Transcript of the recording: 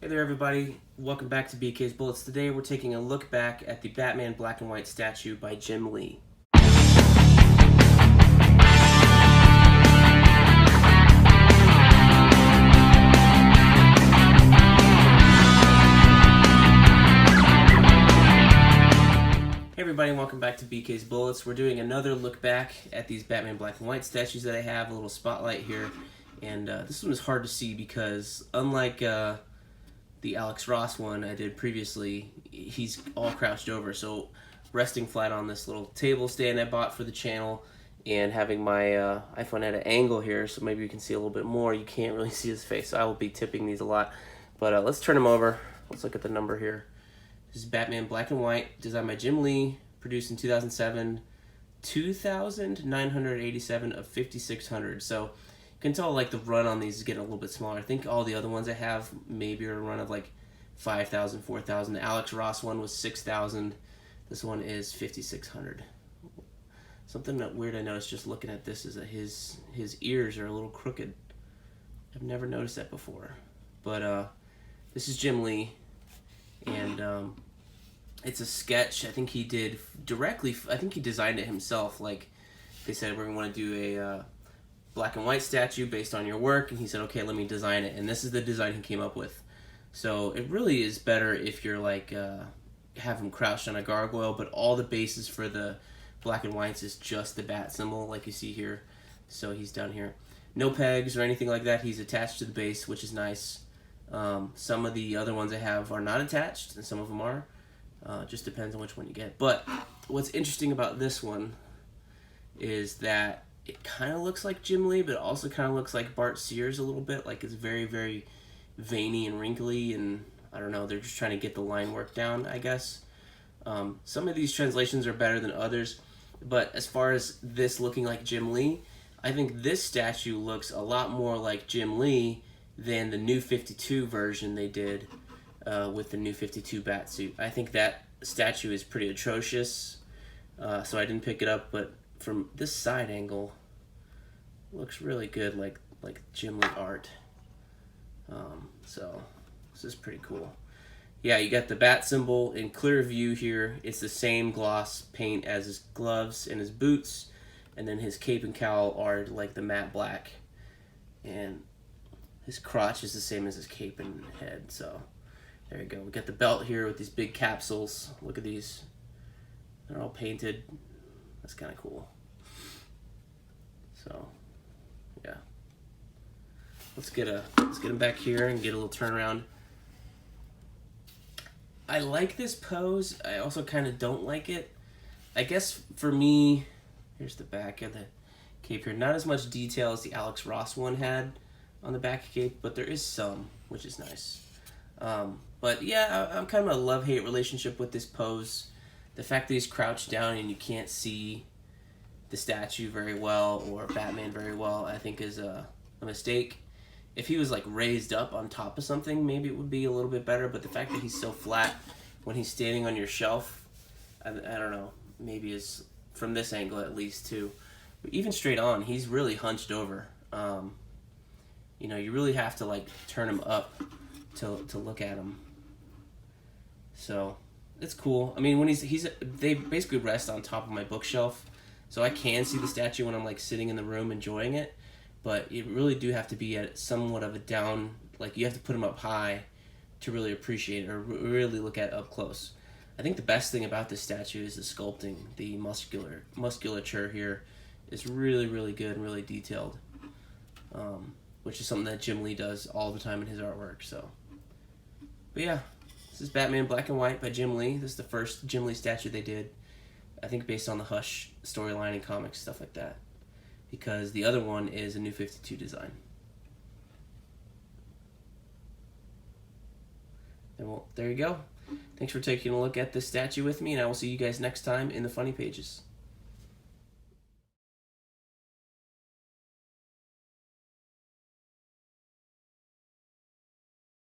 Hey there everybody, welcome back to BK's Bullets. Today we're taking a look back at the Batman black and white statue by Jim Lee. Hey everybody, welcome back to BK's Bullets. We're doing another look back at these Batman black and white statues that I have, a little spotlight here. And this one is hard to see because unlike the Alex Ross one I did previously, he's all crouched over, so resting flat on this little table stand I bought for the channel and having my iPhone at an angle here so maybe you can see a little bit more. You can't really see his face, so I will be tipping these a lot. But let's turn him over. Let's look at the number here. This is Batman black and white, designed by Jim Lee, produced in 2007, 2,987 of 5,600. So you can tell like the run on these is getting a little bit smaller. I think all the other ones I have maybe are a run of like 5,000, 4,000. The Alex Ross one was 6,000. This one is 5,600. Something that weird I noticed just looking at this is that his ears are a little crooked. I've never noticed that before. But this is Jim Lee, and it's a sketch. I think he did directly. I think he designed it himself. Like they said, we're gonna want to do a black and white statue based on your work, and he said, okay, let me design it, and this is the design he came up with. So it really is better if you're like have him crouched on a gargoyle, but all the bases for the black and whites is just the bat symbol like you see here. So he's down here, no pegs or anything like that. He's attached to the base, which is nice. Some of the other ones I have are not attached and some of them are. Just depends on which one you get. But what's interesting about this one is that it kind of looks like Jim Lee, but it also kind of looks like Bart Sears a little bit. Like it's very, very veiny and wrinkly, and I don't know, they're just trying to get the line work down, I guess. Some of these translations are better than others, but as far as this looking like Jim Lee, I think this statue looks a lot more like Jim Lee than the New 52 version they did with the New 52 Batsuit. I think that statue is pretty atrocious, so I didn't pick it up, but from this side angle, looks really good, like Jim Lee art. So this is pretty cool. Yeah, you got the bat symbol in clear view here. It's the same gloss paint as his gloves and his boots, and then his cape and cowl are like the matte black, and his crotch is the same as his cape and head. So there you go. We got the belt here with these big capsules. Look at these. They're all painted. That's kind of cool. So, yeah. Let's get him back here and get a little turnaround. I like this pose. I also kind of don't like it. I guess for me, here's the back of the cape here. Not as much detail as the Alex Ross one had on the back cape, but there is some, which is nice. But yeah, I'm kind of a love-hate relationship with this pose. The fact that he's crouched down and you can't see the statue very well or Batman very well, I think is a mistake. If he was like raised up on top of something, maybe it would be a little bit better, but the fact that he's so flat when he's standing on your shelf, I don't know, maybe is from this angle at least too. But even straight on, he's really hunched over. You know, you really have to like turn him up to look at him. So it's cool. I mean, when they basically rest on top of my bookshelf, so I can see the statue when I'm like sitting in the room enjoying it. But you really do have to be at somewhat of a down, like you have to put them up high to really appreciate it or really look at it up close. I think the best thing about this statue is the sculpting. The musculature here is really, really good and really detailed, which is something that Jim Lee does all the time in his artwork. So, but yeah, this is Batman Black and White by Jim Lee. This is the first Jim Lee statue they did, I think based on the Hush storyline and comics, stuff like that. Because the other one is a New 52 design. And well, there you go. Thanks for taking a look at this statue with me, and I will see you guys next time in the funny pages.